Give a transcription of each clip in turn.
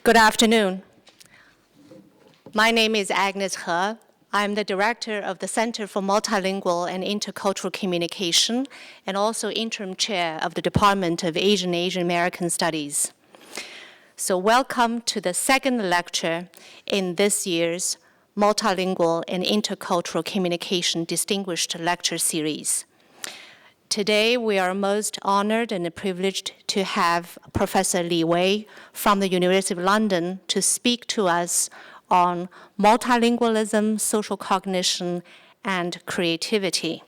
Good afternoon. My name is Agnes He. I'm the director of the Center for Multilingual and Intercultural Communication and also interim chair of the Department of Asian American Studies. So welcome to the second lecture in this year's Multilingual and Intercultural Communication Distinguished Lecture Series. Today, we are most honored and privileged to have Professor Li Wei from the University of London to speak to us on multilingualism, social cognition, and creativity.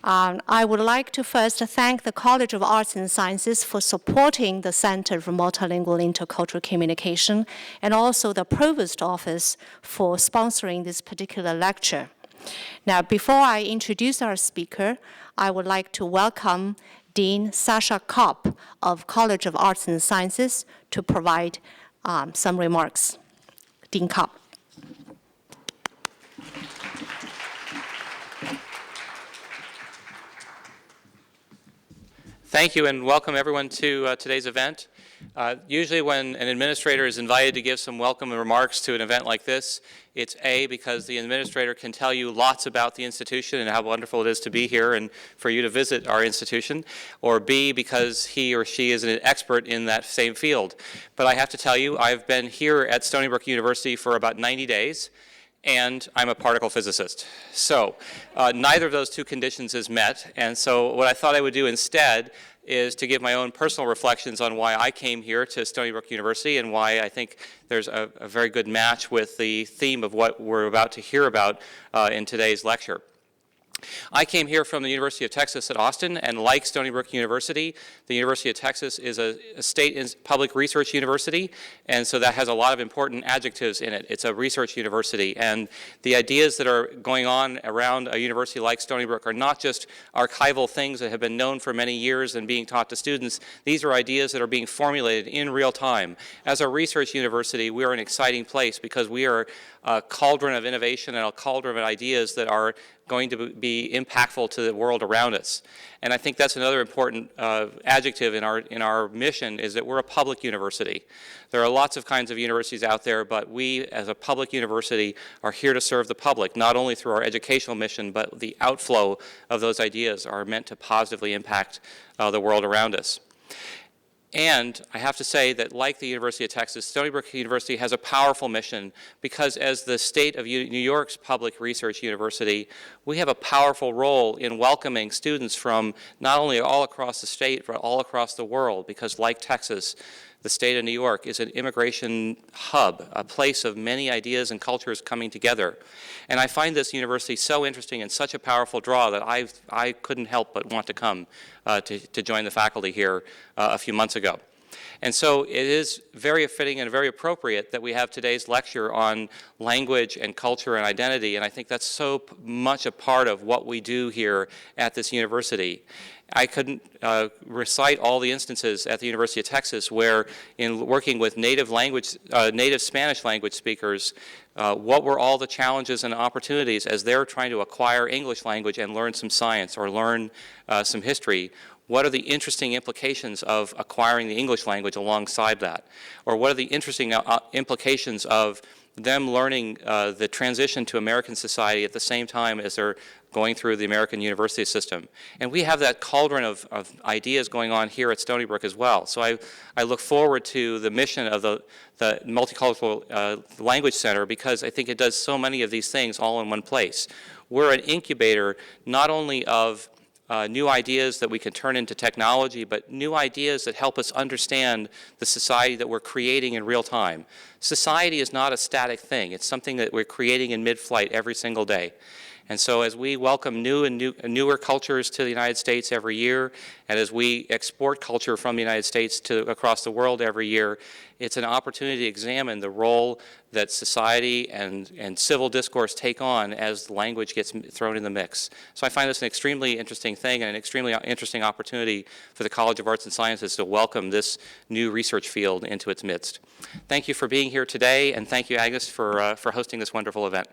I would like to first thank the College of Arts and Sciences for supporting the Center for Multilingual Intercultural Communication and also the Provost Office for sponsoring this particular lecture. Now, before I introduce our speaker, I would like to welcome Dean Sasha Kopp of College of Arts and Sciences to provide some remarks. Dean Kopp. Thank you, and welcome everyone to today's event. Usually when an administrator is invited to give some welcome remarks to an event like this, it's A, because the administrator can tell you lots about the institution and how wonderful it is to be here and for you to visit our institution, or B, because he or she is an expert in that same field. But I have to tell you, I've been here at Stony Brook University for about 90 days, and I'm a particle physicist. So neither of those two conditions is met, and so what I thought I would do instead is to give my own personal reflections on why I came here to Stony Brook University and why I think there's a very good match with the theme of what we're about to hear about in today's lecture. I came here from the University of Texas at Austin, and like Stony Brook University, the University of Texas is a state public research university, and so that has a lot of important adjectives in it. It's a research university, and the ideas that are going on around a university like Stony Brook are not just archival things that have been known for many years and being taught to students. These are ideas that are being formulated in real time. As a research university, we are an exciting place because we are a cauldron of innovation and a cauldron of ideas that are going to be impactful to the world around us. And I think that's another important adjective in our mission, is that we're a public university. There are lots of kinds of universities out there, but we as a public university are here to serve the public, not only through our educational mission, but the outflow of those ideas are meant to positively impact the world around us. And I have to say that, like the University of Texas, Stony Brook University has a powerful mission because as the state of New York's public research university, we have a powerful role in welcoming students from not only all across the state, but all across the world, because like Texas, the state of New York is an immigration hub, a place of many ideas and cultures coming together. And I find this university so interesting and such a powerful draw that I couldn't help but want to come to join the faculty here a few months ago. And so it is very fitting and very appropriate that we have today's lecture on language and culture and identity, and I think that's so much a part of what we do here at this university. I couldn't recite all the instances at the University of Texas where, in working with native Spanish language speakers, what were all the challenges and opportunities as they're trying to acquire English language and learn some science or learn some history. What are the interesting implications of acquiring the English language alongside that? Or what are the interesting implications of them learning the transition to American society at the same time as they're going through the American university system? And we have that cauldron of ideas going on here at Stony Brook as well. So I look forward to the mission of the Multicultural Language Center because I think it does so many of these things all in one place. We're an incubator not only of new ideas that we can turn into technology, but new ideas that help us understand the society that we're creating in real time. Society is not a static thing. It's something that we're creating in mid-flight every single day. And so as we welcome newer cultures to the United States every year, and as we export culture from the United States to across the world every year, it's an opportunity to examine the role that society and civil discourse take on as language gets thrown in the mix. So I find this an extremely interesting thing and an extremely interesting opportunity for the College of Arts and Sciences to welcome this new research field into its midst. Thank you for being here today, and thank you, Agnes, for hosting this wonderful event.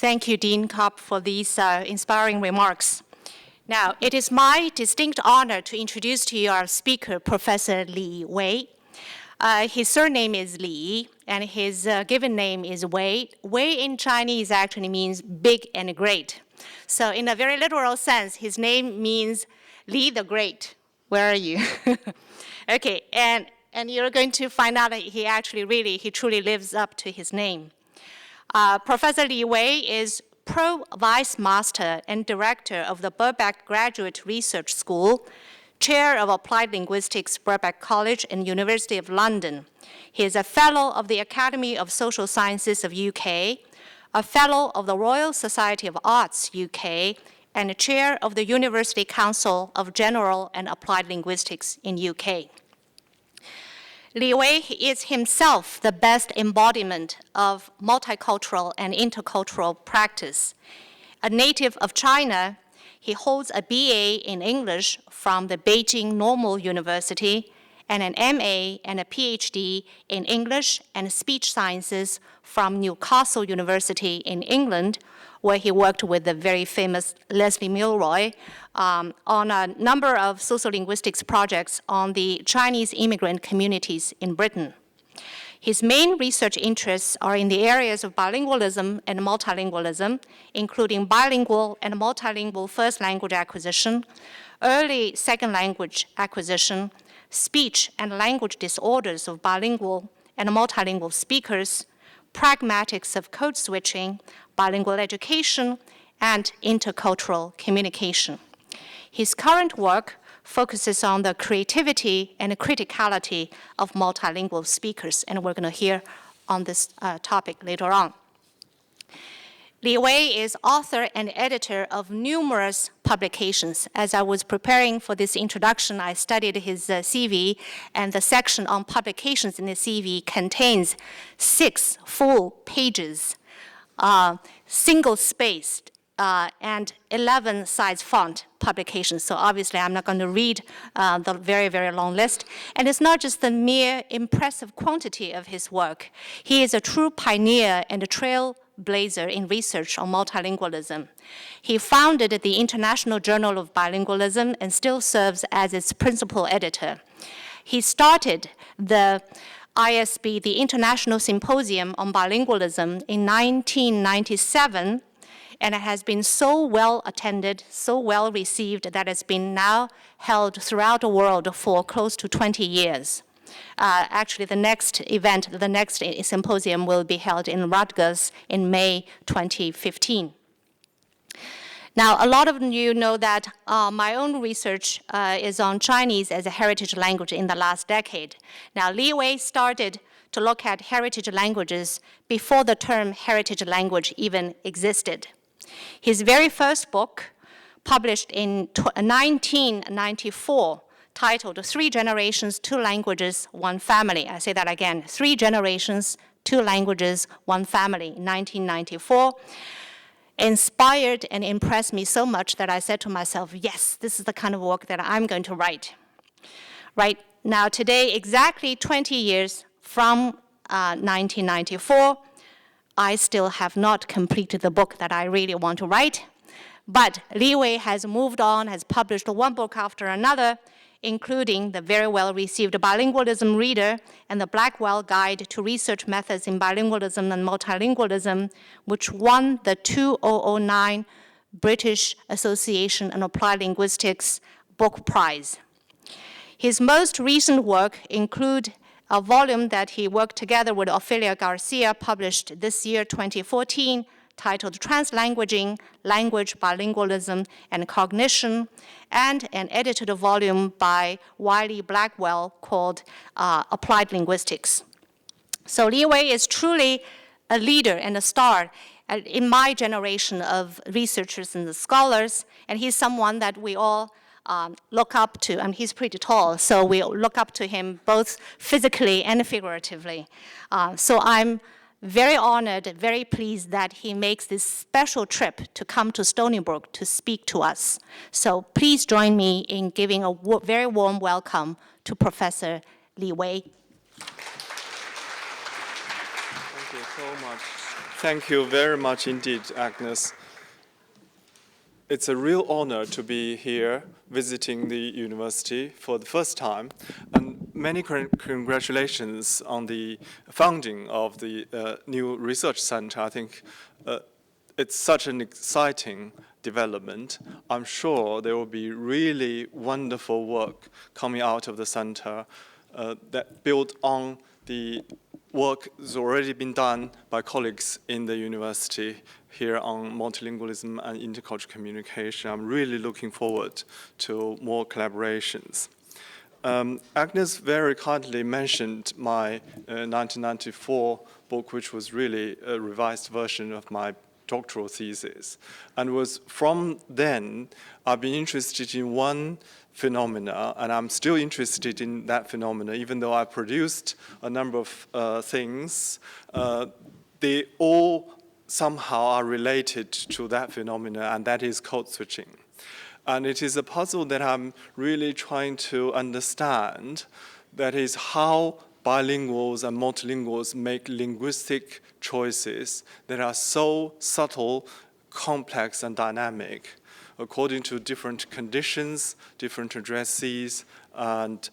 Thank you, Dean Kopp, for these inspiring remarks. Now, it is my distinct honor to introduce to you our speaker, Professor Li Wei. His surname is Li, and his given name is Wei. Wei in Chinese actually means big and great. So in a very literal sense, his name means Li the Great. Where are you? Okay, and you're going to find out that he truly lives up to his name. Professor Li Wei is Pro-Vice Master and Director of the Birkbeck Graduate Research School, Chair of Applied Linguistics, Birkbeck College and University of London. He is a Fellow of the Academy of Social Sciences of UK, a Fellow of the Royal Society of Arts, UK, and a Chair of the University Council of General and Applied Linguistics in UK. Li Wei is himself the best embodiment of multicultural and intercultural practice. A native of China, he holds a BA in English from the Beijing Normal University and an MA and a PhD in English and Speech Sciences from Newcastle University in England, where he worked with the very famous Leslie Milroy on a number of sociolinguistics projects on the Chinese immigrant communities in Britain. His main research interests are in the areas of bilingualism and multilingualism, including bilingual and multilingual first language acquisition, early second language acquisition, speech and language disorders of bilingual and multilingual speakers, pragmatics of code switching, bilingual education, and intercultural communication. His current work focuses on the creativity and criticality of multilingual speakers, and we're going to hear on this topic later on. Li Wei is author and editor of numerous publications. As I was preparing for this introduction, I studied his CV, and the section on publications in the CV contains 6 full pages, single-spaced, and 11-size font publications. So obviously, I'm not going to read the very, very long list. And it's not just the mere impressive quantity of his work. He is a true pioneer and a trailblazer in research on multilingualism. He founded the International Journal of Bilingualism and still serves as its principal editor. He started the ISB, the International Symposium on Bilingualism, in 1997, and it has been so well attended, so well received, that it's been now held throughout the world for close to 20 years. Actually, the next event, the next symposium will be held in Rutgers in May 2015. Now, a lot of you know that my own research is on Chinese as a heritage language in the last decade. Now, Li Wei started to look at heritage languages before the term heritage language even existed. His very first book, published in 1994, titled 3 Generations, 2 Languages, 1 Family. I say that again, 3 Generations, 2 Languages, 1 Family, 1994. Inspired and impressed me so much that I said to myself, yes, this is the kind of work that I'm going to write. Right now, today, exactly 20 years from 1994, I still have not completed the book that I really want to write. But Li Wei has moved on, has published one book after another, including the very well-received Bilingualism Reader and the Blackwell Guide to Research Methods in Bilingualism and Multilingualism, which won the 2009 British Association and Applied Linguistics Book Prize. His most recent work include a volume that he worked together with Ofelia Garcia, published this year, 2014, titled Translanguaging, Language, Bilingualism, and Cognition, and an edited volume by Wiley Blackwell called Applied Linguistics. So Li Wei is truly a leader and a star in my generation of researchers and scholars, and he's someone that we all look up to. And he's pretty tall, so we look up to him both physically and figuratively. So I'm very honored, very pleased that he makes this special trip to come to Stony Brook to speak to us. So please join me in giving a very warm welcome to Professor Li Wei. Thank you so much Thank you very much indeed, Agnes. It's a real honor to be here visiting the university for the first time, and many congratulations on the founding of the new research center. I think it's such an exciting development. I'm sure there will be really wonderful work coming out of the center that built on the work that's already been done by colleagues in the university here on multilingualism and intercultural communication. I'm really looking forward to more collaborations. Agnes very kindly mentioned my 1994 book, which was really a revised version of my doctoral thesis. And was from then, I've been interested in one phenomena, and I'm still interested in that phenomena, even though I produced a number of things. They all somehow are related to that phenomena, and that is code switching. And it is a puzzle that I'm really trying to understand. That is how bilinguals and multilinguals make linguistic choices that are so subtle, complex, and dynamic, according to different conditions, different addressees, and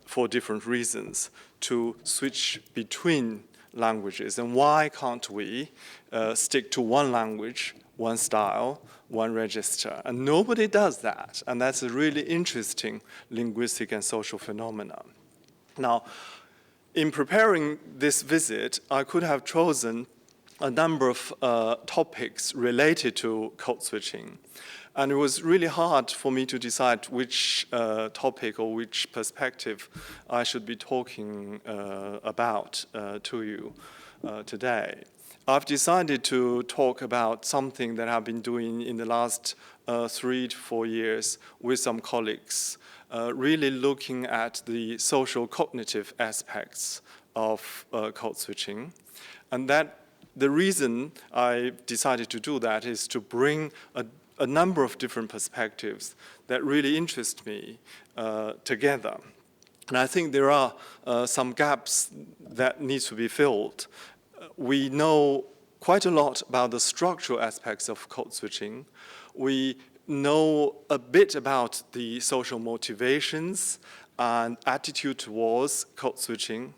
for different reasons, to switch between languages. And why can't we stick to one language, one style, one register? And nobody does that. And that's a really interesting linguistic and social phenomenon. Now, in preparing this visit, I could have chosen a number of topics related to code switching. And it was really hard for me to decide which topic or which perspective I should be talking about to you today. I've decided to talk about something that I've been doing in the last 3 to 4 years with some colleagues, really looking at the social cognitive aspects of code switching. And that the reason I decided to do that is to bring a number of different perspectives that really interest me together. And I think there are some gaps that need to be filled. We know quite a lot about the structural aspects of code switching. We know a bit about the social motivations and attitude towards code switching.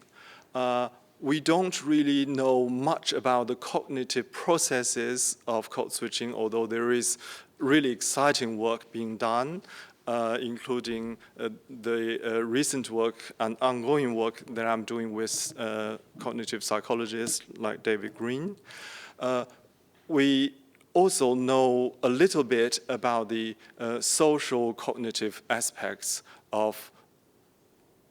We don't really know much about the cognitive processes of code switching, although there is really exciting work being done, including the recent work and ongoing work that I'm doing with cognitive psychologists like David Green. We also know a little bit about the social cognitive aspects of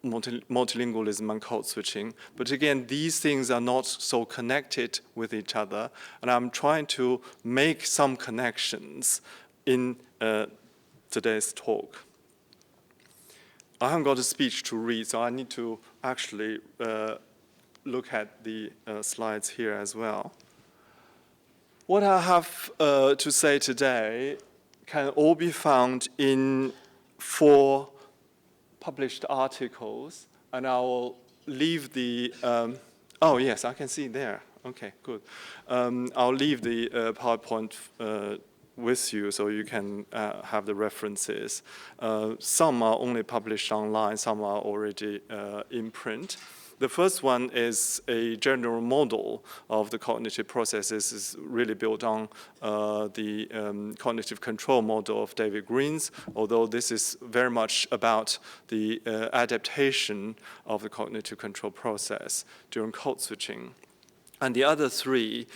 multilingualism and code switching. But again, these things are not so connected with each other, and I'm trying to make some connections in today's talk. I haven't got a speech to read, so I need to actually look at the slides here as well. What I have to say today can all be found in 4 published articles, and I will leave the, oh yes, I can see there. Okay, good. I'll leave the PowerPoint with you so you can have the references. Some are only published online, some are already in print. The first one is a general model of the cognitive processes. Is really built on the cognitive control model of David Green's, although this is very much about the adaptation of the cognitive control process during code switching. And the other 3,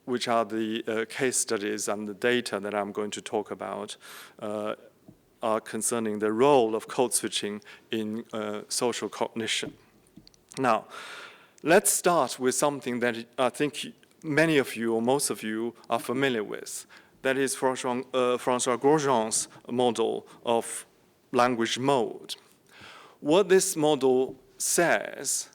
which are the case studies and the data that I'm going to talk about, are concerning the role of code switching in social cognition. Now, let's start with something that I think many of you or most of you are familiar with. That is François Grosjean's model of language mode. What this model says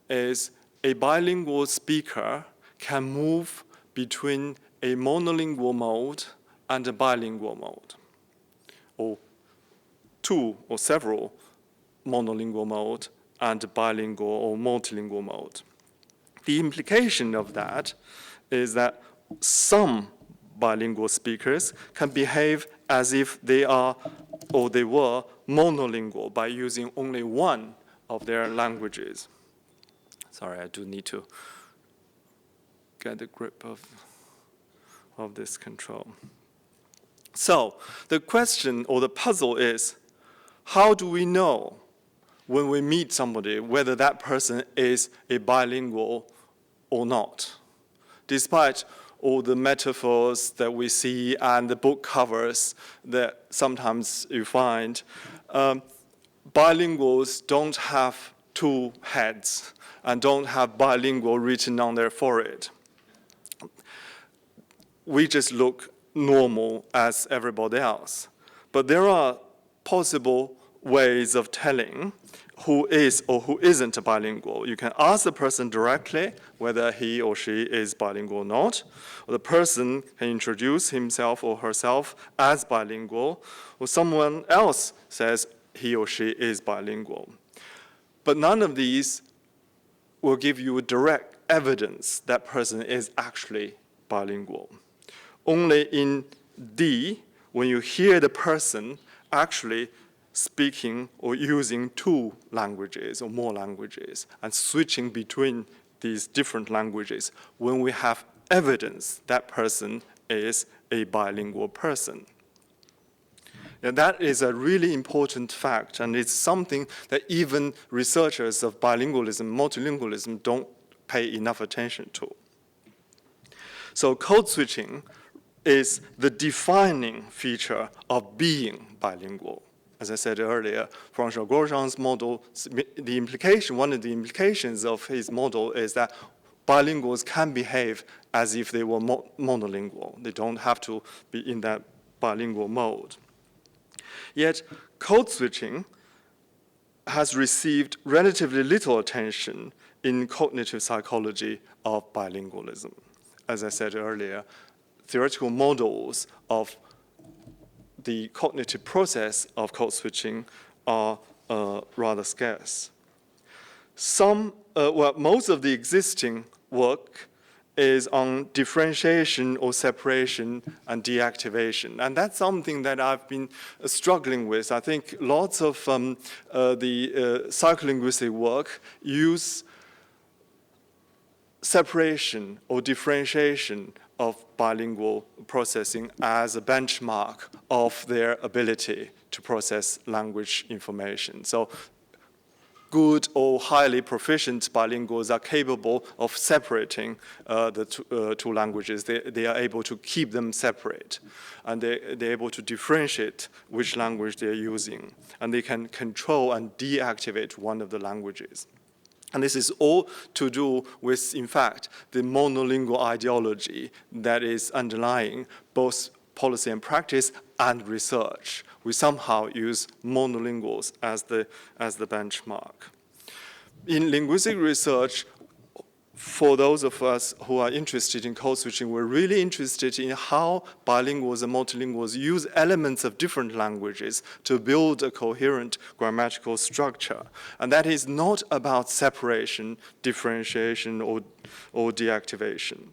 is a bilingual speaker can move between a monolingual mode and a bilingual mode, or 2 or several monolingual mode and bilingual or multilingual mode. The implication of that is that some bilingual speakers can behave as if they are or they were monolingual by using only one of their languages. Sorry, I do need to get a grip of this control. So the question or the puzzle is, how do we know when we meet somebody whether that person is a bilingual or not? Despite all the metaphors that we see and the book covers that sometimes you find, bilinguals don't have two heads and don't have bilingual written on their forehead. We just look normal as everybody else. But there are possible ways of telling who is or who isn't bilingual. You can ask the person directly whether he or she is bilingual or not, or the person can introduce himself or herself as bilingual, or someone else says he or she is bilingual. But none of these will give you direct evidence that person is actually bilingual. Only in D, when you hear the person actually speaking or using two languages or more languages and switching between these different languages, when we have evidence that person is a bilingual person. And that is a really important fact, and it's something that even researchers of bilingualism, multilingualism don't pay enough attention to. So code switching is the defining feature of being bilingual. As I said earlier, François Grosjean's model, one of the implications of his model is that bilinguals can behave as if they were monolingual. They don't have to be in that bilingual mode. Yet, code switching has received relatively little attention in cognitive psychology of bilingualism. As I said earlier, theoretical models of the cognitive process of code switching are rather scarce. Most of the existing work is on differentiation or separation and deactivation. And that's something that I've been struggling with. I think lots of the psycholinguistic work use separation or differentiation of bilingual processing as a benchmark of their ability to process language information. So good or highly proficient bilinguals are capable of separating the two languages. They are able to keep them separate, and they're able to differentiate which language they're using, and they can control and deactivate one of the languages. And this is all to do with, in fact, the monolingual ideology that is underlying both policy and practice and research. We somehow use monolinguals as the benchmark. In linguistic research, for those of us who are interested in code switching, we're really interested in how bilinguals and multilinguals use elements of different languages to build a coherent grammatical structure. And that is not about separation, differentiation, or deactivation.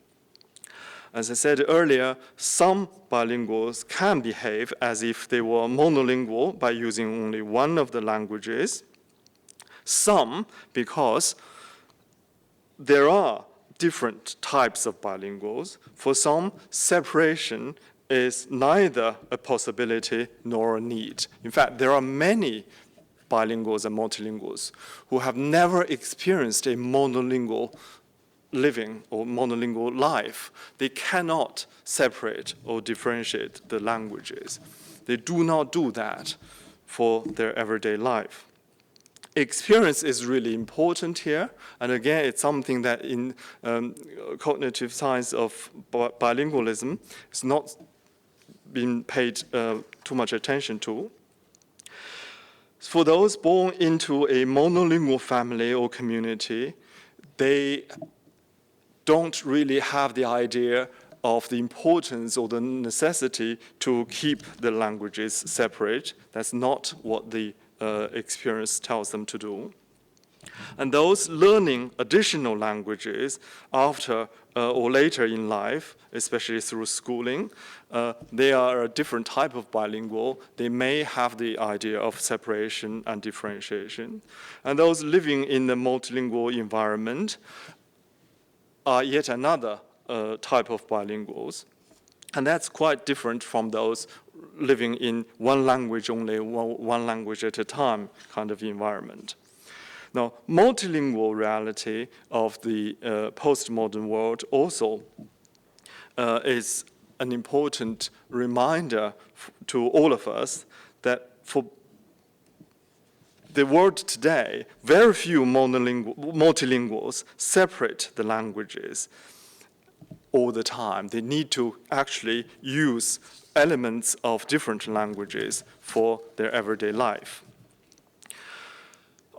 As I said earlier, some bilinguals can behave as if they were monolingual by using only one of the languages. Some, because there are different types of bilinguals. For some, separation is neither a possibility nor a need. In fact, there are many bilinguals and multilinguals who have never experienced a monolingual living or monolingual life. They cannot separate or differentiate the languages. They do not do that for their everyday life. Experience is really important here, and again, it's something that in cognitive science of bilingualism is not been paid too much attention to. For those born into a monolingual family or community, they don't really have the idea of the importance or the necessity to keep the languages separate. That's not what the experience tells them to do. And those learning additional languages after or later in life, especially through schooling, they are a different type of bilingual. They may have the idea of separation and differentiation. And those living in the multilingual environment are yet another type of bilinguals. And that's quite different from those living in one language only, one language at a time kind of environment. Now, multilingual reality of the postmodern world also is an important reminder to all of us that for the world today, very few multilinguals separate the languages all the time. They need to actually use elements of different languages for their everyday life.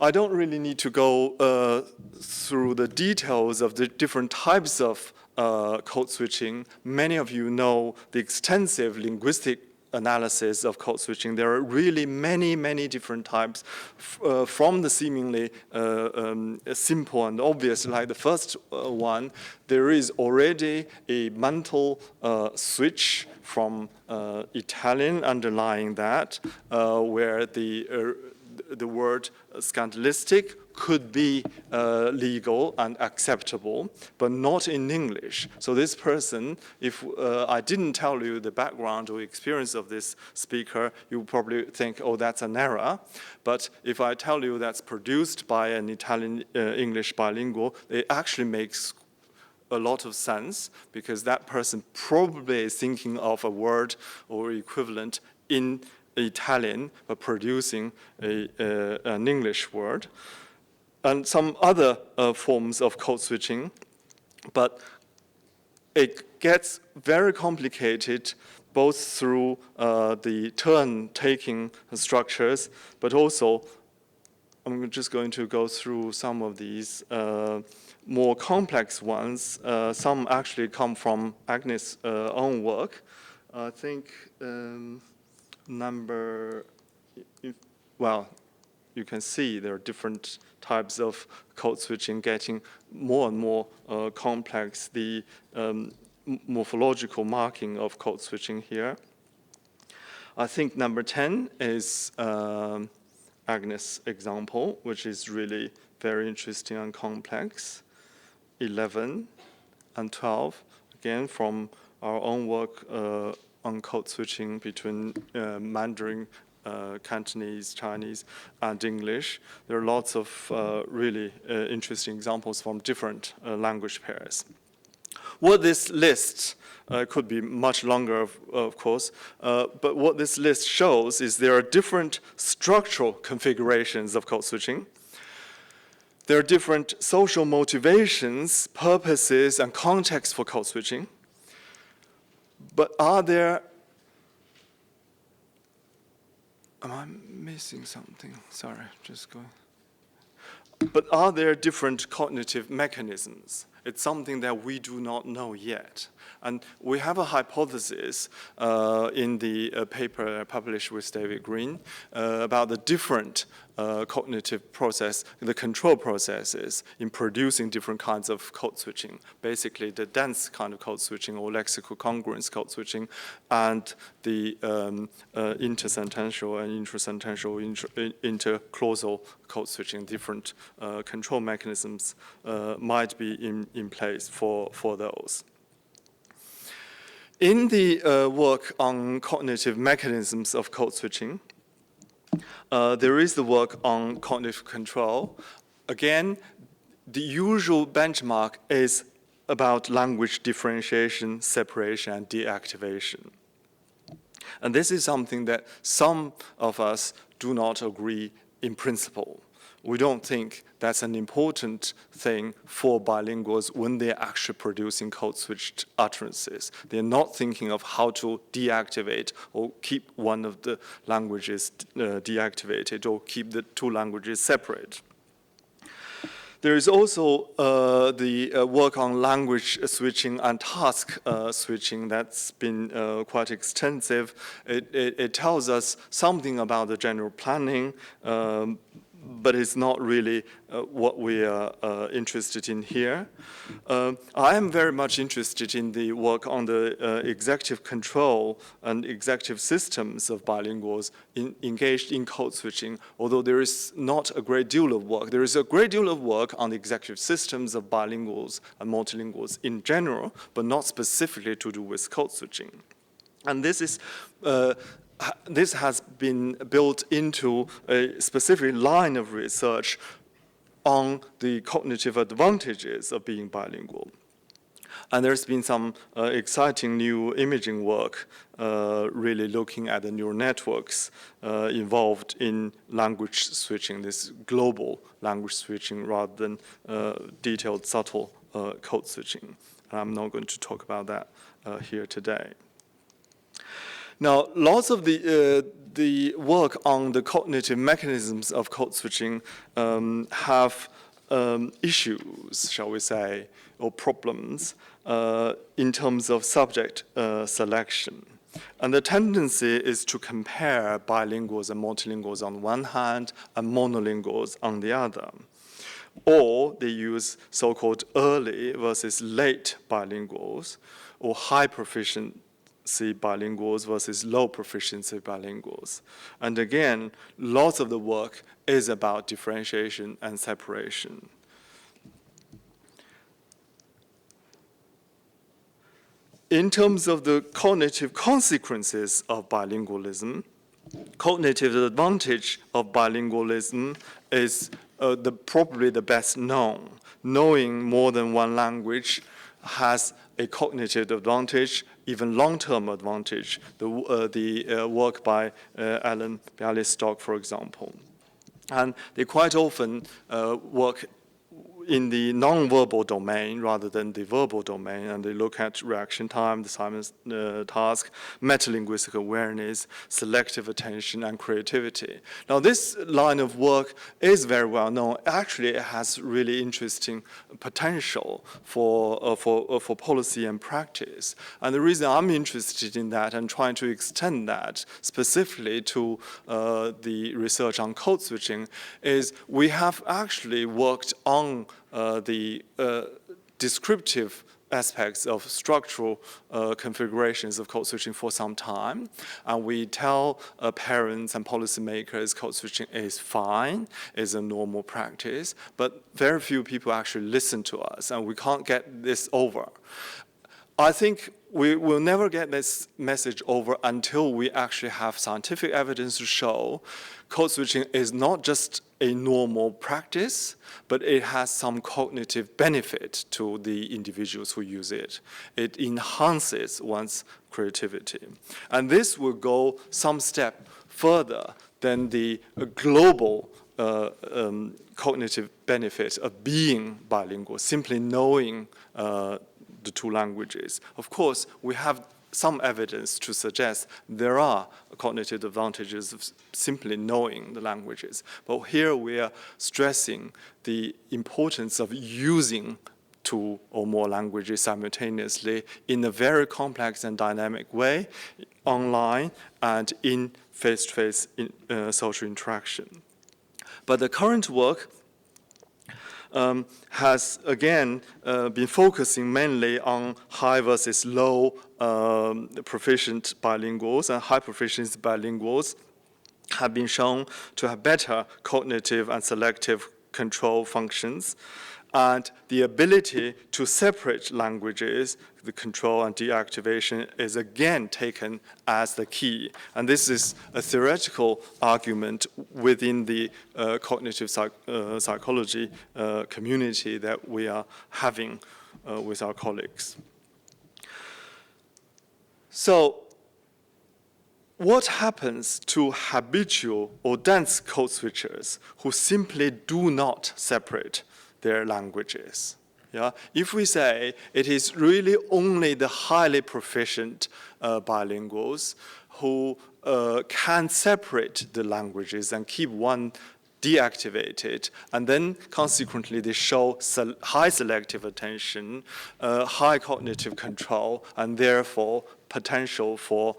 I don't really need to go through the details of the different types of code switching. Many of you know the extensive linguistic analysis of code switching. There are really many different types from the seemingly simple and obvious, like the first one. There is already a mental switch from Italian underlying that, where the word scandalistic could be legal and acceptable, but not in English. So this person, if I didn't tell you the background or experience of this speaker, you probably think, oh, that's an error. But if I tell you that's produced by an Italian-English bilingual, it actually makes a lot of sense, because that person probably is thinking of a word or equivalent in Italian, but producing an English word. And some other forms of code switching, but it gets very complicated both through the turn-taking structures, but also, I'm just going to go through some of these more complex ones. Some actually come from Agnes' own work. I think you can see there are different types of code switching getting more and more complex. The morphological marking of code switching here. I think number 10 is Agnes' example, which is really very interesting and complex. 11 and 12, again, from our own work on code switching between Mandarin, Cantonese, Chinese, and English. There are lots of really interesting examples from different language pairs. What this list could be much longer, of course, but what this list shows is there are different structural configurations of code switching. There are different social motivations, purposes, and contexts for code switching. But are there, am I missing something? Sorry, just going. But are there different cognitive mechanisms? It's something that we do not know yet. And we have a hypothesis in the paper published with David Green about the different cognitive process, the control processes in producing different kinds of code switching. Basically, the dense kind of code switching or lexical congruence code switching, and the intersentential and intrasentential interclausal code switching. Different control mechanisms might be in place for those. In the work on cognitive mechanisms of code switching, there is the work on cognitive control. Again, the usual benchmark is about language differentiation, separation, and deactivation. And this is something that some of us do not agree in principle. We don't think that's an important thing for bilinguals when they're actually producing code-switched utterances. They're not thinking of how to deactivate or keep one of the languages deactivated or keep the two languages separate. There is also the work on language switching and task switching that's been quite extensive. It tells us something about the general planning, but it's not really what we are interested in here. I am very much interested in the work on the executive control and executive systems of bilinguals engaged in code switching, although there is not a great deal of work. There is a great deal of work on the executive systems of bilinguals and multilinguals in general, but not specifically to do with code switching. And this has been built into a specific line of research on the cognitive advantages of being bilingual. And there's been some exciting new imaging work really looking at the neural networks involved in language switching, this global language switching rather than detailed, subtle code switching. I'm not going to talk about that here today. Now, lots of the work on the cognitive mechanisms of code switching have issues, shall we say, or problems in terms of subject selection. And the tendency is to compare bilinguals and multilinguals on one hand and monolinguals on the other. Or they use so-called early versus late bilinguals, or high proficiency bilinguals versus low proficiency bilinguals. And again, lots of the work is about differentiation and separation. In terms of the cognitive consequences of bilingualism, cognitive advantage of bilingualism is probably the best known. Knowing more than one language has a cognitive advantage, even long-term advantage. The work by Alan Bialystock, for example. And they quite often work in the non-verbal domain rather than the verbal domain, and they look at reaction time, the Simon's task, metalinguistic awareness, selective attention, and creativity. Now, this line of work is very well known. Actually, it has really interesting potential for policy and practice. And the reason I'm interested in that and trying to extend that specifically to the research on code switching is we have actually worked on the descriptive aspects of structural configurations of code switching for some time. And we tell parents and policymakers code switching is fine, is a normal practice, but very few people actually listen to us, and we can't get this over. I think we will never get this message over until we actually have scientific evidence to show code switching is not just a normal practice, but it has some cognitive benefit to the individuals who use it. It enhances one's creativity. And this will go some step further than the global cognitive benefit of being bilingual, simply knowing the two languages. Of course, we have some evidence to suggest there are cognitive advantages of simply knowing the languages. But here we are stressing the importance of using two or more languages simultaneously in a very complex and dynamic way, online and in face-to-face social interaction. But the current work has again been focusing mainly on high versus low proficient bilinguals, and high proficiency bilinguals have been shown to have better cognitive and selective control functions, and the ability to separate languages, the control and deactivation, is again taken as the key. And this is a theoretical argument within the cognitive psychology community that we are having with our colleagues. So, what happens to habitual or dense code switchers who simply do not separate their languages? Yeah? If we say it is really only the highly proficient bilinguals who can separate the languages and keep one deactivated, and then consequently they show high selective attention, high cognitive control, and therefore potential for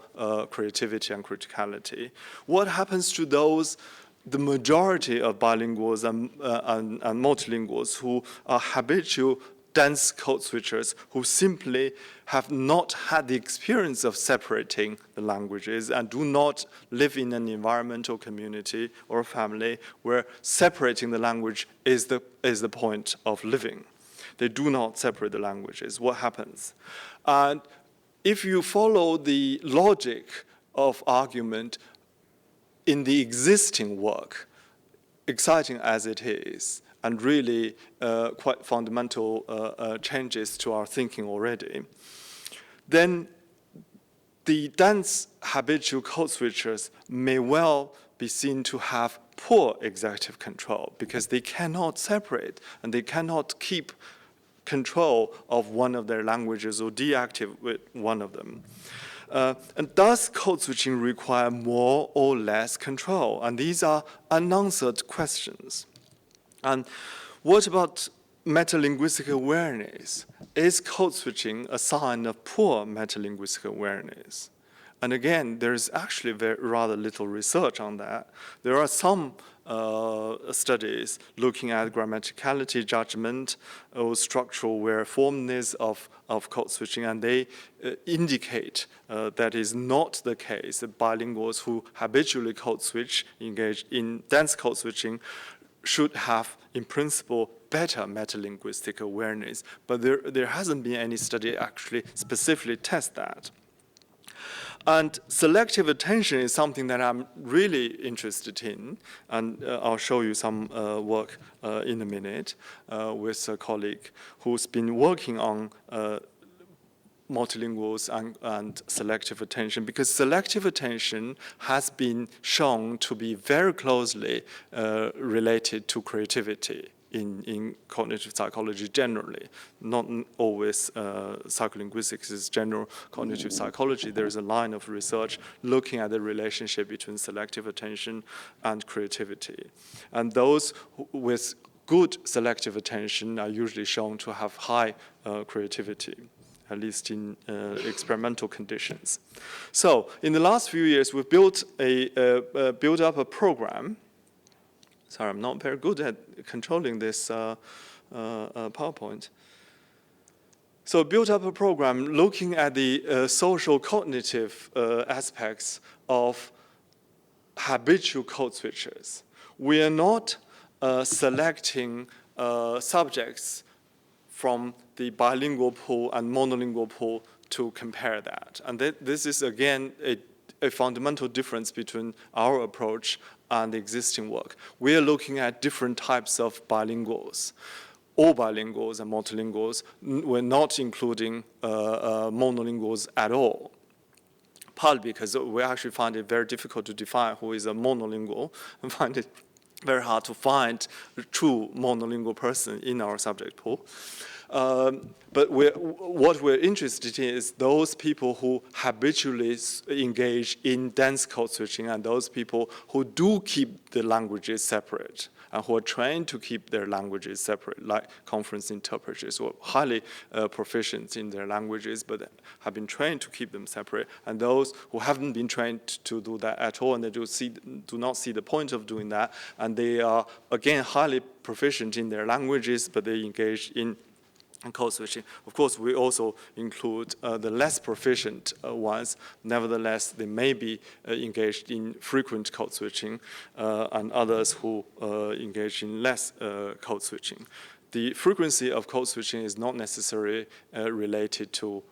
creativity and criticality. What happens to those the majority of bilinguals and multilinguals who are habitual dense code switchers who simply have not had the experience of separating the languages and do not live in an environmental community or family where separating the language is the point of living. They do not separate the languages. What happens? And if you follow the logic of argument in the existing work, exciting as it is, and really quite fundamental changes to our thinking already, then the dense habitual code switchers may well be seen to have poor executive control because they cannot separate and they cannot keep control of one of their languages or deactivate one of them. And does code switching require more or less control? And these are unanswered questions. And what about metalinguistic awareness? Is code switching a sign of poor metalinguistic awareness? And again, there's actually rather little research on that. There are some studies looking at grammaticality, judgment, or structural waveformness of code switching, and they indicate that is not the case. The bilinguals who habitually code switch, engage in dense code switching, should have, in principle, better metalinguistic awareness. But there hasn't been any study actually specifically test that. And selective attention is something that I'm really interested in, and I'll show you some work in a minute with a colleague who's been working on multilinguals and selective attention, because selective attention has been shown to be very closely related to creativity in cognitive psychology generally. Not always psycholinguistics is general cognitive psychology. There is a line of research looking at the relationship between selective attention and creativity. And those with good selective attention are usually shown to have high creativity, at least in experimental conditions. So in the last few years, we've built up a program. Sorry, I'm not very good at controlling this PowerPoint. So built up a program looking at the social cognitive aspects of habitual code switchers. We are not selecting subjects from the bilingual pool and monolingual pool to compare that. And this is, again, a fundamental difference between our approach and the existing work. We are looking at different types of bilinguals. All bilinguals and multilinguals. We're not including monolinguals at all. Partly because we actually find it very difficult to define who is a monolingual, and find it very hard to find a true monolingual person in our subject pool. But what we're interested in is those people who habitually engage in dense code switching and those people who do keep the languages separate and who are trained to keep their languages separate, like conference interpreters who are highly proficient in their languages but have been trained to keep them separate, and those who haven't been trained to do that at all and they do not see the point of doing that, and they are, again, highly proficient in their languages but they engage in code switching. Of course, we also include the less proficient ones. Nevertheless, they may be engaged in frequent code switching and others who engage in less code switching. The frequency of code switching is not necessarily related to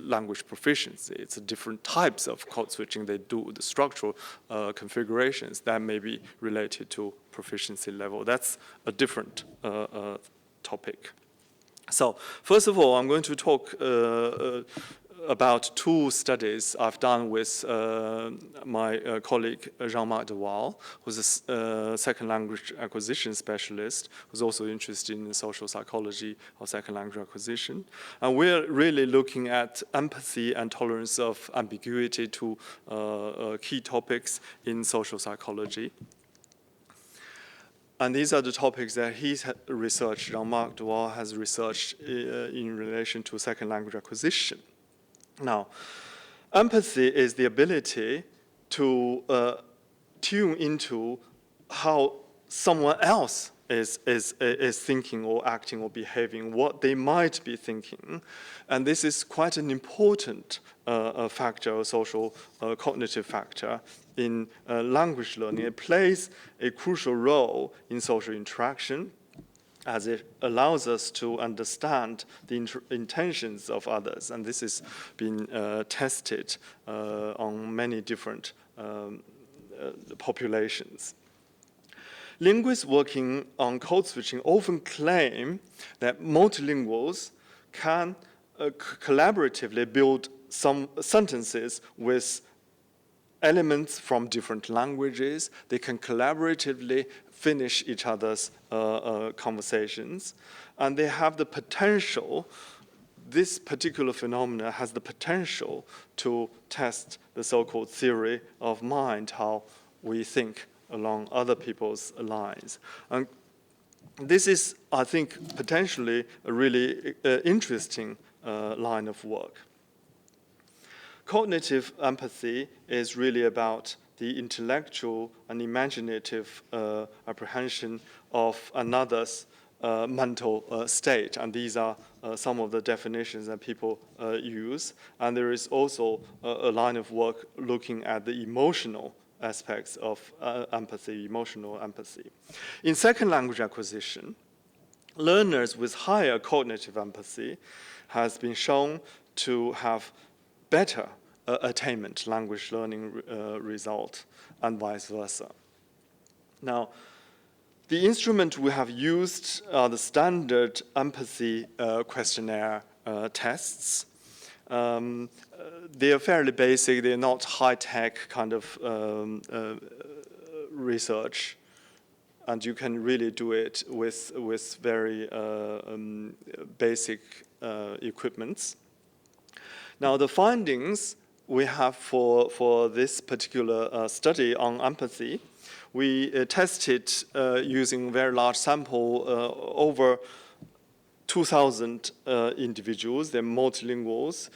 language proficiency. It's different types of code switching they do, the structural configurations that may be related to proficiency level. That's a different topic. So, first of all, I'm going to talk about two studies I've done with my colleague Jean-Marc de Waal, who's a second language acquisition specialist, who's also interested in social psychology of second language acquisition. And we're really looking at empathy and tolerance of ambiguity, two key topics in social psychology. And these are the topics that he's researched, Jean-Marc de Waal has researched in relation to second language acquisition. Now, empathy is the ability to tune into how someone else is thinking or acting or behaving, what they might be thinking. And this is quite an important factor, a social cognitive factor in language learning. It plays a crucial role in social interaction, as it allows us to understand the intentions of others. And this has been tested on many different populations. Linguists working on code switching often claim that multilinguals can collaboratively build some sentences with elements from different languages. They can collaboratively finish each other's conversations. And they have the potential, this particular phenomena has the potential to test the so-called theory of mind, how we think along other people's lines. And this is, I think, potentially a really interesting line of work. Cognitive empathy is really about the intellectual and imaginative apprehension of another's mental state. And these are some of the definitions that people use. And there is also a line of work looking at the emotional aspects of empathy, emotional empathy. In second language acquisition, learners with higher cognitive empathy has been shown to have better attainment language learning result, and vice versa. Now, the instrument we have used are the standard empathy questionnaire tests. They are fairly basic. They're not high-tech kind of research, and you can really do it with very basic equipments. Now, the findings we have for this particular study on empathy, we tested using very large sample over 2,000 individuals. They're multilinguals.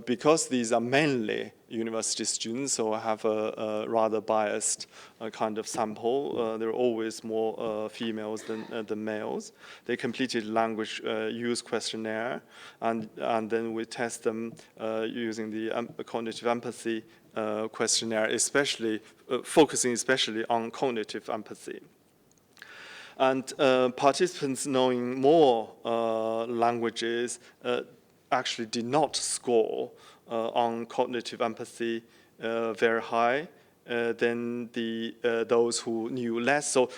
Because these are mainly university students, so I have a rather biased kind of sample. There are always more females than males. They completed language use questionnaire, and then we test them using the cognitive empathy questionnaire, especially focusing especially on cognitive empathy. And participants knowing more languages actually did not score on cognitive empathy very high than those who knew less. So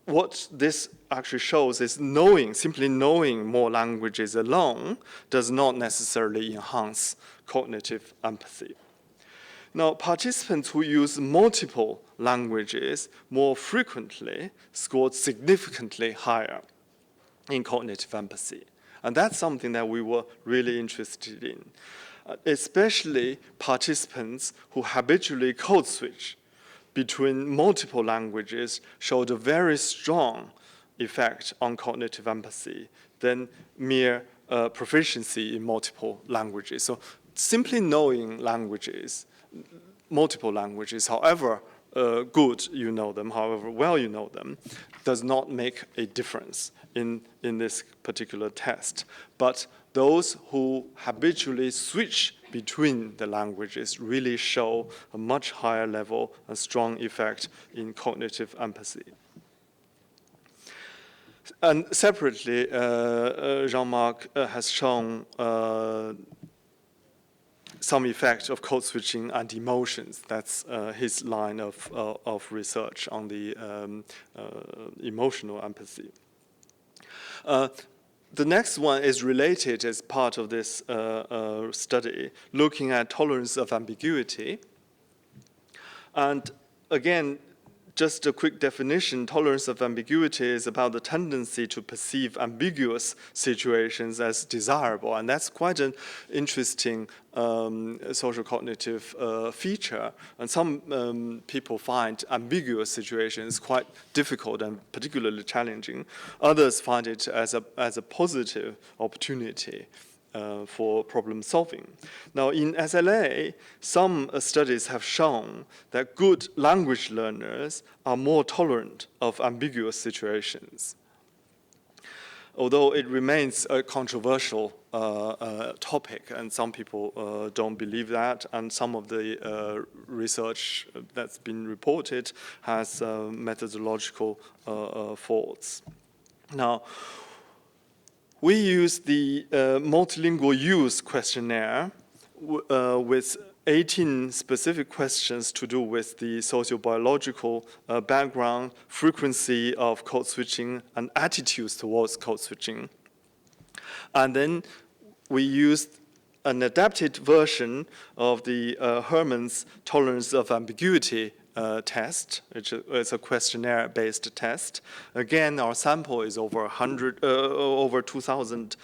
what this actually shows is simply knowing more languages alone does not necessarily enhance cognitive empathy. Now, participants who use multiple languages more frequently scored significantly higher in cognitive empathy. And that's something that we were really interested in, especially participants who habitually code switch between multiple languages showed a very strong effect on cognitive empathy than mere proficiency in multiple languages. So simply knowing languages, multiple languages, however good you know them, however well you know them, does not make a difference in this particular test. But those who habitually switch between the languages really show a much higher level and strong effect in cognitive empathy. And separately, Jean-Marc has shown some effect of code switching and emotions. That's his line of research on the emotional empathy. The next one is related as part of this study, looking at tolerance of ambiguity. And again, just a quick definition, tolerance of ambiguity is about the tendency to perceive ambiguous situations as desirable. And that's quite an interesting social cognitive feature. And some people find ambiguous situations quite difficult and particularly challenging. Others find it as a positive opportunity for problem solving. Now, in SLA, some studies have shown that good language learners are more tolerant of ambiguous situations. Although it remains a controversial topic, and some people don't believe that, and some of the research that's been reported has methodological faults. Now, we use the Multilingual Use Questionnaire with 18 specific questions to do with the sociobiological background, frequency of code switching, and attitudes towards code switching. And then we used an adapted version of the Herman's tolerance of ambiguity test, which is a questionnaire-based test. Again, our sample is over 2,000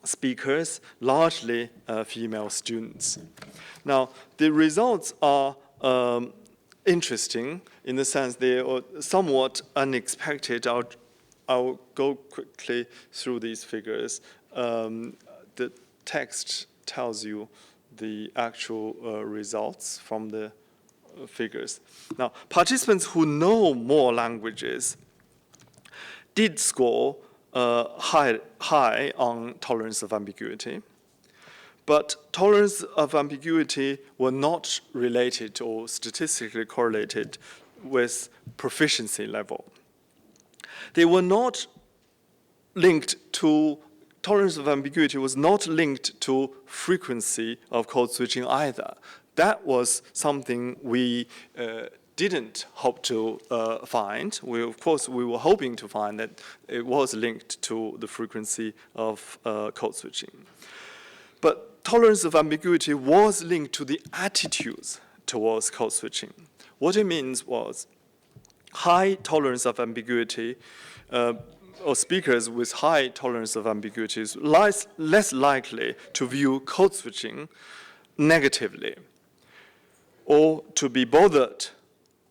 speakers, largely female students. Now, the results are interesting in the sense they are somewhat unexpected. I'll go quickly through these figures. The text tells you the actual results from the figures. Now, participants who know more languages did score high on tolerance of ambiguity, but tolerance of ambiguity were not related or statistically correlated with proficiency level. They were not linked to, tolerance of ambiguity was not linked to frequency of code switching either. That was something we didn't hope to find. Of course, we were hoping to find that it was linked to the frequency of code switching. But tolerance of ambiguity was linked to the attitudes towards code switching. What it means was high tolerance of ambiguity, or speakers with high tolerance of ambiguity is less likely to view code switching negatively or to be bothered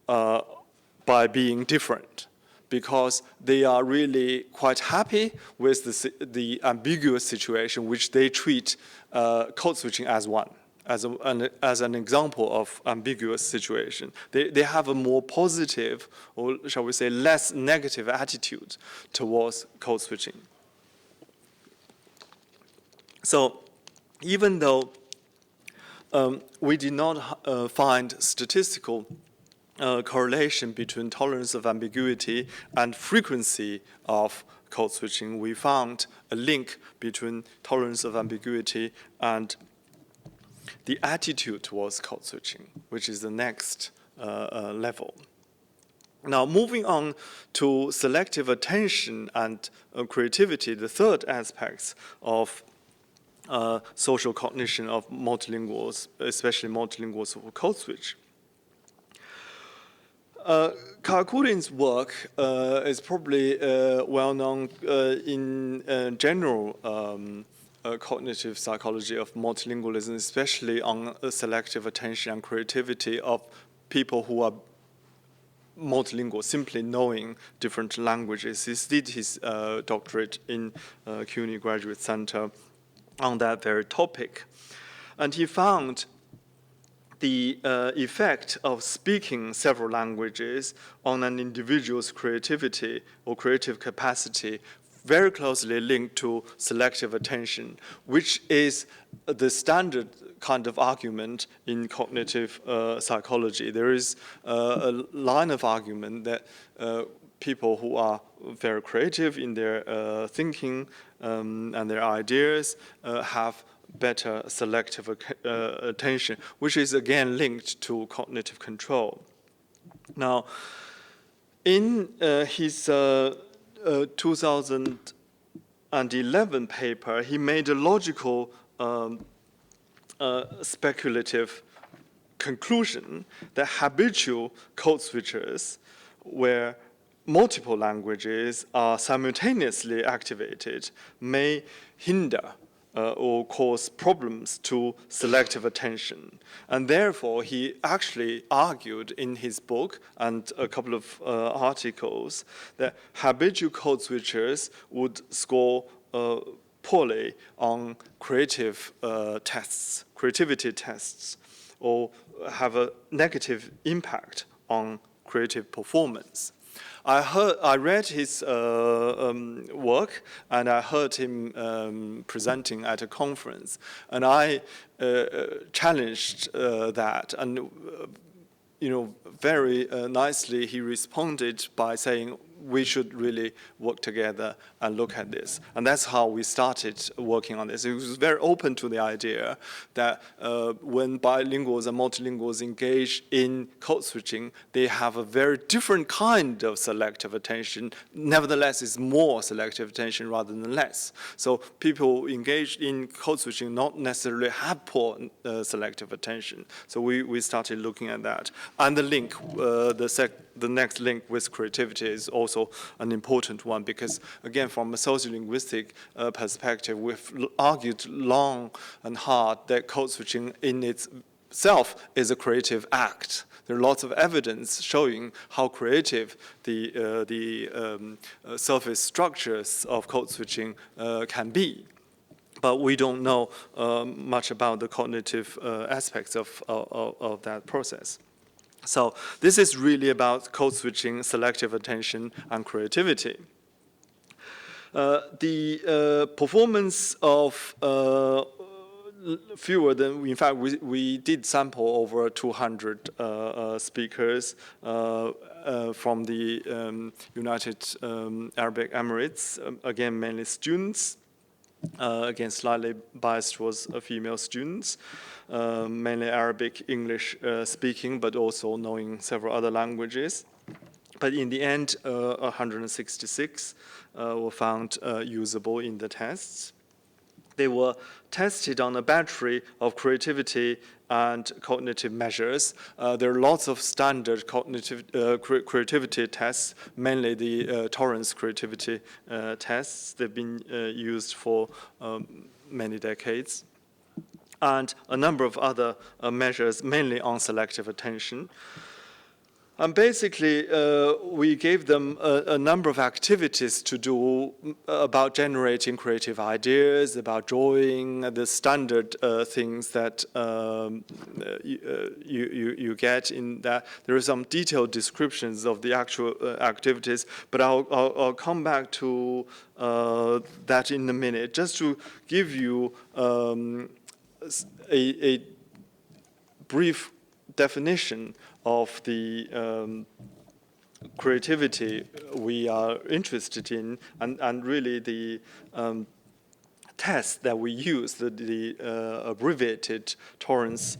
by being different, because they are really quite happy with the ambiguous situation, which they treat code switching as one, as an example of ambiguous situation. They have a more positive, or shall we say less negative attitude towards code switching. So even though we did not find statistical correlation between tolerance of ambiguity and frequency of code switching, we found a link between tolerance of ambiguity and the attitude towards code switching, which is the next level. Now, moving on to selective attention and creativity, the third aspect of social cognition of multilinguals, especially multilinguals who code switch. Kalkulin's work is probably well known in general cognitive psychology of multilingualism, especially on selective attention and creativity of people who are multilingual, simply knowing different languages. He did his doctorate in CUNY Graduate Center on that very topic. And he found the effect of speaking several languages on an individual's creativity or creative capacity very closely linked to selective attention, which is the standard kind of argument in cognitive psychology. There is a line of argument that people who are very creative in their thinking and their ideas have better selective attention, which is again linked to cognitive control. Now, in his 2011 paper, he made a logical speculative conclusion that habitual code switchers, where multiple languages are simultaneously activated, may hinder or cause problems to selective attention. And therefore, he actually argued in his book and a couple of articles that habitual code switchers would score poorly on creativity tests, or have a negative impact on creative performance. I read his work, and I heard him presenting at a conference, and I challenged that, and very nicely he responded by saying, we should really work together and look at this. And that's how we started working on this. He was very open to the idea that when bilinguals and multilinguals engage in code switching, they have a very different kind of selective attention. Nevertheless, it's more selective attention rather than less. So people engaged in code switching not necessarily have poor selective attention. So we started looking at that. And the link, the next link with creativity is also an important one because, again, from a sociolinguistic perspective, we've argued long and hard that code switching in itself is a creative act. There are lots of evidence showing how creative the surface structures of code switching can be. But we don't know much about the cognitive aspects of that process. So this is really about code switching, selective attention, and creativity. The performance of fewer than, in fact, we did sample over 200 speakers from the United Arab Emirates, again, mainly students. Again, slightly biased was female students, mainly Arabic, English speaking, but also knowing several other languages. But in the end, 166 were found usable in the tests. They were tested on a battery of creativity and cognitive measures. There are lots of standard cognitive creativity tests, mainly the Torrance creativity tests. They've been used for many decades. And a number of other measures, mainly on selective attention. And basically, we gave them a number of activities to do about generating creative ideas, about drawing, the standard things that you get in that. There are some detailed descriptions of the actual activities, but I'll come back to that in a minute, just to give you a brief definition of the creativity we are interested in, and really the test that we use, the abbreviated Torrance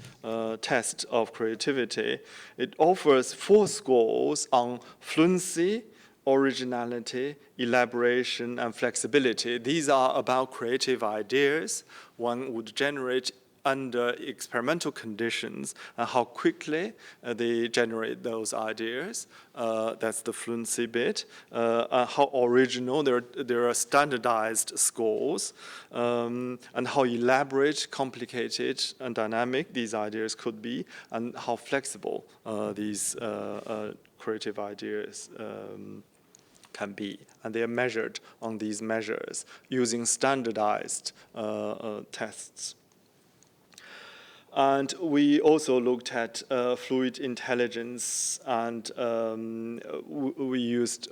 test of creativity. It offers 4 scores on fluency, originality, elaboration, and flexibility. These are about creative ideas one would generate under experimental conditions, and how quickly they generate those ideas. That's the fluency bit. How original, there are standardized scores, and how elaborate, complicated, and dynamic these ideas could be, and how flexible these creative ideas can be. And they are measured on these measures using standardized tests. And we also looked at fluid intelligence, and we used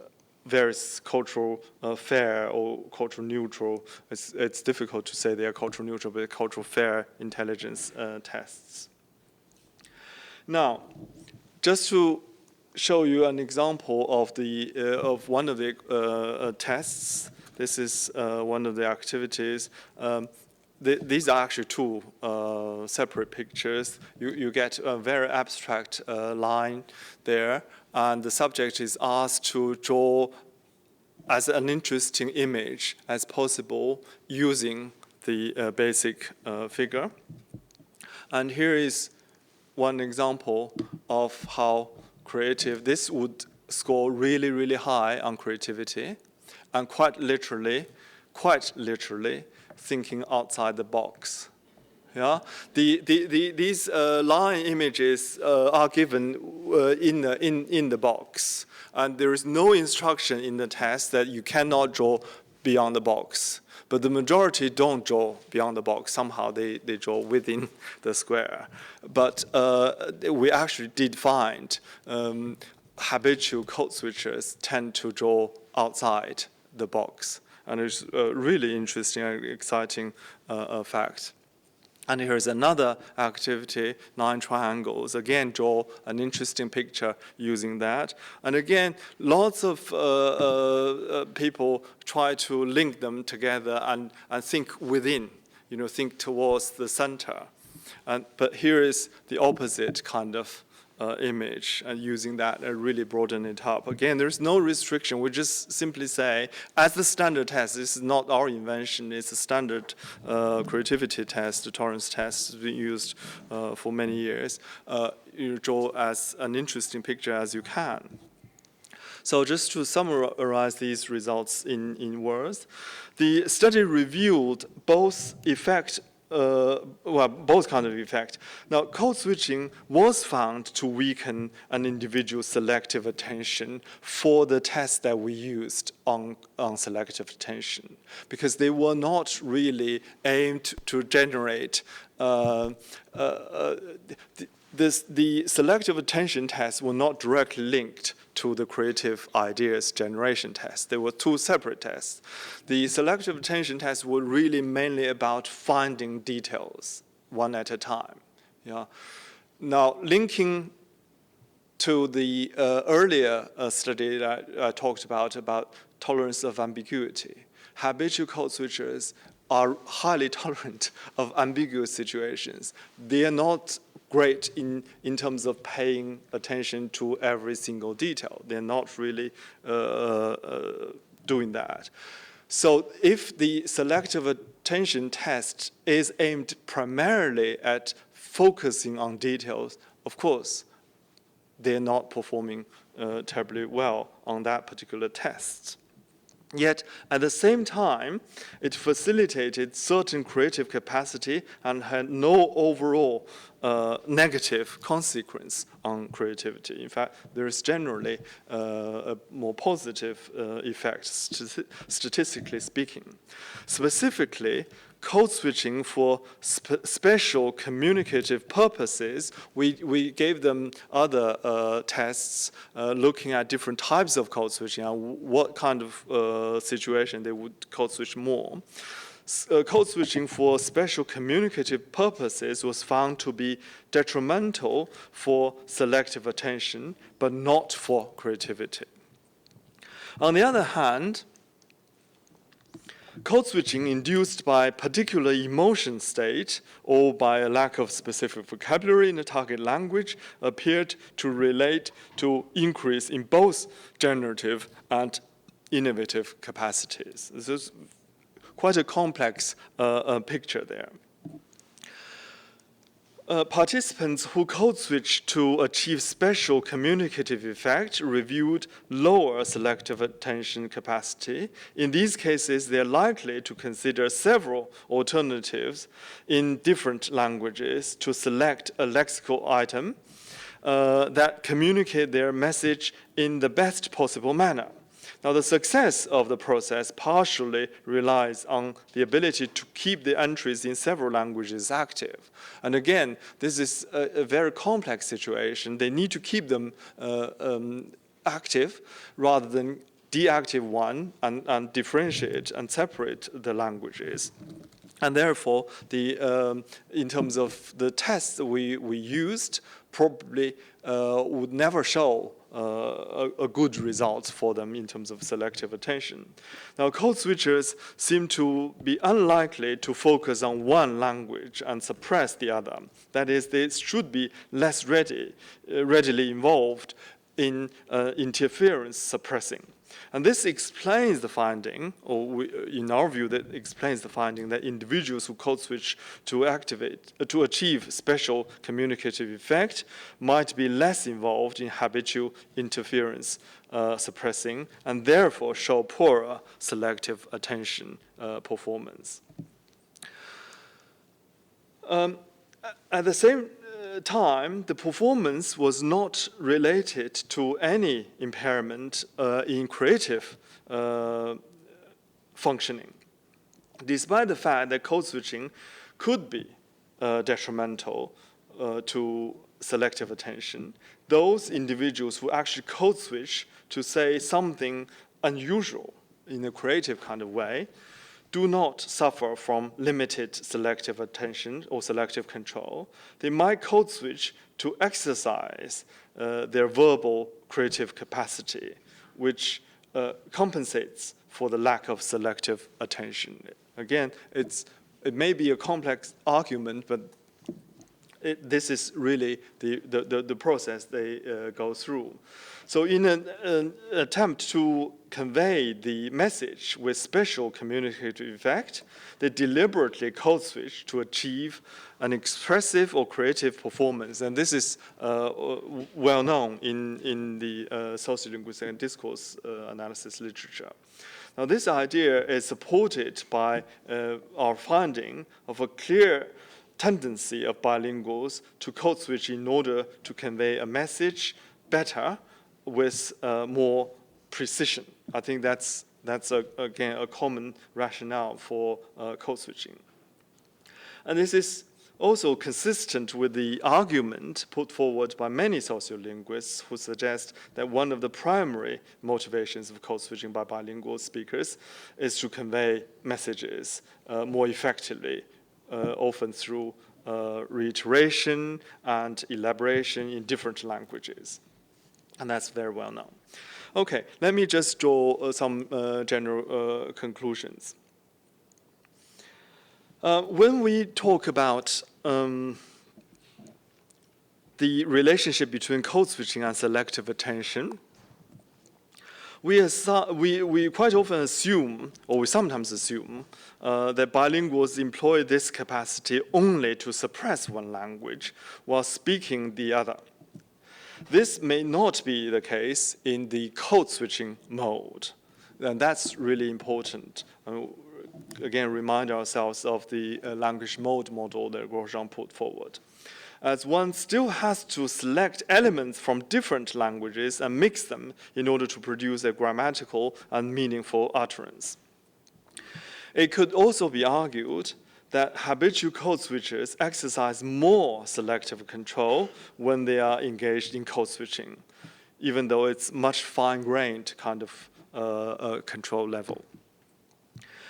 various cultural fair or cultural neutral. It's difficult to say they are cultural neutral, but cultural fair intelligence tests. Now, just to show you an example of of one of the tests. This is one of the activities. These are actually 2 separate pictures. You get a very abstract line there, and the subject is asked to draw as an interesting image as possible using the basic figure. And here is one example of how creative. This would score really, really high on creativity, and quite literally, thinking outside the box. Yeah, these line images are given in the box, and there is no instruction in the test that you cannot draw beyond the box. but the majority don't draw beyond the box. Somehow they draw within the square. But we actually did find habitual code switchers tend to draw outside the box. And it's a really interesting and exciting fact. And here's another activity, 9 triangles. Again, draw an interesting picture using that. And again, lots of people try to link them together and think within, think towards the center. But here is the opposite kind of image, and using that really broaden it up. Again, there's no restriction. We just simply say, as the standard test, this is not our invention, it's a standard creativity test, the tolerance test, has been used for many years. You draw as an interesting picture as you can. So just to summarize these results in words, the study revealed both both kinds of effect. Now, code switching was found to weaken an individual's selective attention for the tests that we used on selective attention, because they were not really aimed to generate the selective attention tests were not directly linked to the creative ideas generation test. There were 2 separate tests. The selective attention tests were really mainly about finding details one at a time. Yeah. Now, linking to the earlier study that I talked about tolerance of ambiguity, habitual code switchers are highly tolerant of ambiguous situations. They are not great in terms of paying attention to every single detail. They're not really doing that. So if the selective attention test is aimed primarily at focusing on details, of course, they're not performing terribly well on that particular test. Yet, at the same time, it facilitated certain creative capacity and had no overall negative consequence on creativity. In fact, there is generally a more positive effect, statistically speaking. Specifically, code switching for special communicative purposes, we gave them other tests looking at different types of code switching and what kind of situation they would code switch more. Code switching for special communicative purposes was found to be detrimental for selective attention, but not for creativity. On the other hand, code switching induced by particular emotion state or by a lack of specific vocabulary in the target language appeared to relate to increase in both generative and innovative capacities. This is quite a complex picture there. Participants who code switched to achieve special communicative effect reviewed lower selective attention capacity. In these cases, they are likely to consider several alternatives in different languages to select a lexical item that communicate their message in the best possible manner. Now, the success of the process partially relies on the ability to keep the entries in several languages active. And again, this is a very complex situation. They need to keep them active rather than deactive one and differentiate and separate the languages. And therefore, in terms of the tests we used, probably would never show a good result for them in terms of selective attention. Now, code switchers seem to be unlikely to focus on one language and suppress the other. That is, they should be less readily involved in interference suppressing. And this explains the finding, or in our view, that explains the finding that individuals who code switch to achieve special communicative effect might be less involved in habitual interference suppressing, and therefore show poorer selective attention performance. At the same time, the performance was not related to any impairment in creative functioning. despite the fact that code switching could be detrimental to selective attention, those individuals who actually code switch to say something unusual in a creative kind of way do not suffer from limited selective attention or selective control. They might code switch to exercise their verbal creative capacity, which compensates for the lack of selective attention. Again, it may be a complex argument, but this is really the process they go through. So in an attempt to convey the message with special communicative effect, they deliberately code switch to achieve an expressive or creative performance. And this is well known in the sociolinguistic and discourse analysis literature. Now, this idea is supported by our finding of a clear tendency of bilinguals to code switch in order to convey a message better with more precision. I think that's again a common rationale for code switching. And this is also consistent with the argument put forward by many sociolinguists who suggest that one of the primary motivations of code switching by bilingual speakers is to convey messages more effectively, often through reiteration and elaboration in different languages. And that's very well known. Okay, let me just draw some general conclusions. When we talk about the relationship between code switching and selective attention, we quite often assume, or we sometimes assume, that bilinguals employ this capacity only to suppress one language while speaking the other. This may not be the case in the code switching mode, and that's really important. Again, remind ourselves of the language mode model that Grosjean put forward. As one still has to select elements from different languages and mix them in order to produce a grammatical and meaningful utterance. It could also be argued that habitual code switchers exercise more selective control when they are engaged in code switching, even though it's much fine-grained kind of control level.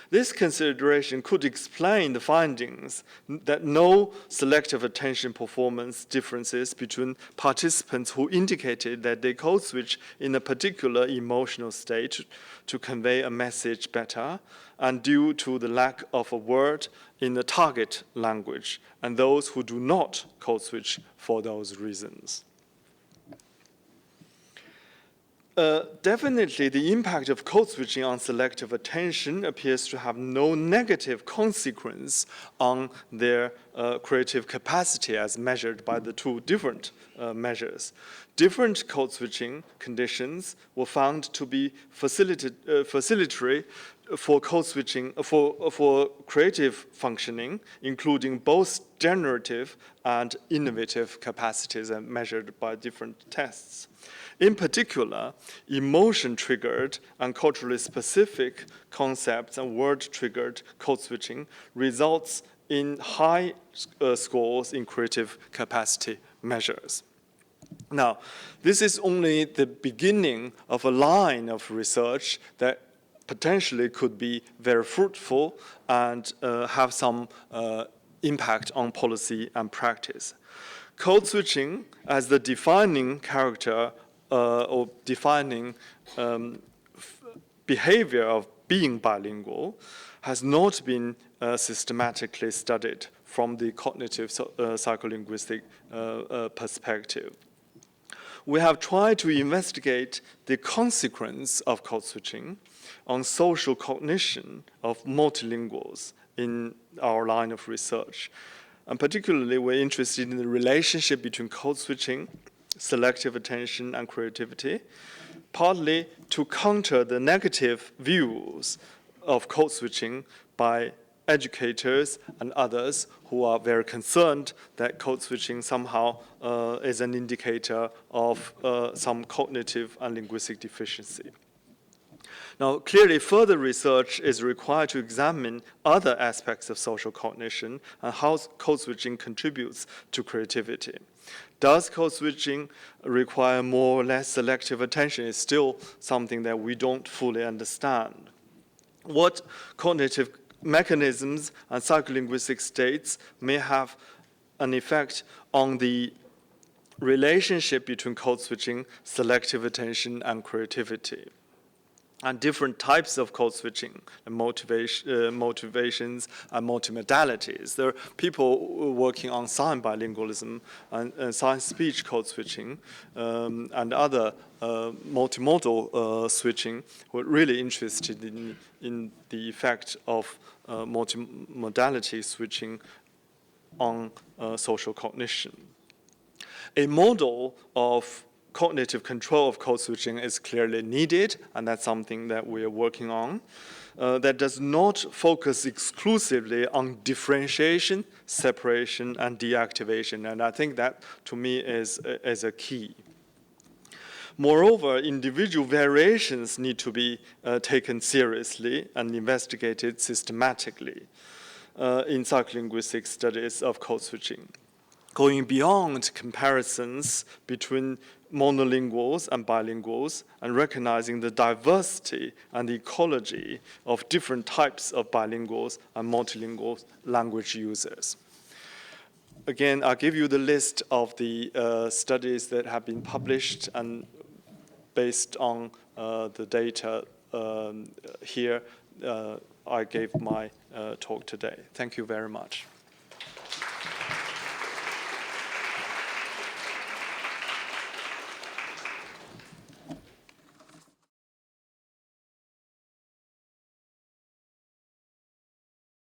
This consideration could explain the findings that no selective attention performance differences between participants who indicated that they code switch in a particular emotional state to convey a message better, and due to the lack of a word in the target language, and those who do not code switch for those reasons. Definitely, the impact of code switching on selective attention appears to have no negative consequence on their creative capacity as measured by the two different measures. Different code switching conditions were found to be facilitatory for code switching, for creative functioning, including both generative and innovative capacities and measured by different tests. In particular, emotion-triggered and culturally specific concepts and word-triggered code switching results in high scores in creative capacity measures. Now, this is only the beginning of a line of research that potentially could be very fruitful and have some impact on policy and practice. Code switching as the defining character or defining behavior of being bilingual has not been systematically studied from the cognitive psycholinguistic perspective. We have tried to investigate the consequence of code switching on social cognition of multilinguals in our line of research. And particularly, we're interested in the relationship between code switching, selective attention, and creativity, partly to counter the negative views of code switching by educators and others who are very concerned that code switching somehow is an indicator of some cognitive and linguistic deficiency. Now, clearly, further research is required to examine other aspects of social cognition and how code switching contributes to creativity. Does code switching require more or less selective attention is still something that we don't fully understand. What cognitive mechanisms and psycholinguistic states may have an effect on the relationship between code switching, selective attention, and creativity. And different types of code switching, and motivations, and multimodalities. There are people working on sign bilingualism and sign speech code switching and other multimodal switching who are really interested in the effect of multimodality switching on social cognition. A model of cognitive control of code switching is clearly needed, and that's something that we are working on, that does not focus exclusively on differentiation, separation, and deactivation. And I think that, to me, is a key. Moreover, individual variations need to be taken seriously and investigated systematically in psycholinguistic studies of code switching, going beyond comparisons between monolinguals and bilinguals and recognizing the diversity and the ecology of different types of bilinguals and multilingual language users. Again, I'll give you the list of the studies that have been published and based on the data here. I gave my talk today. Thank you very much.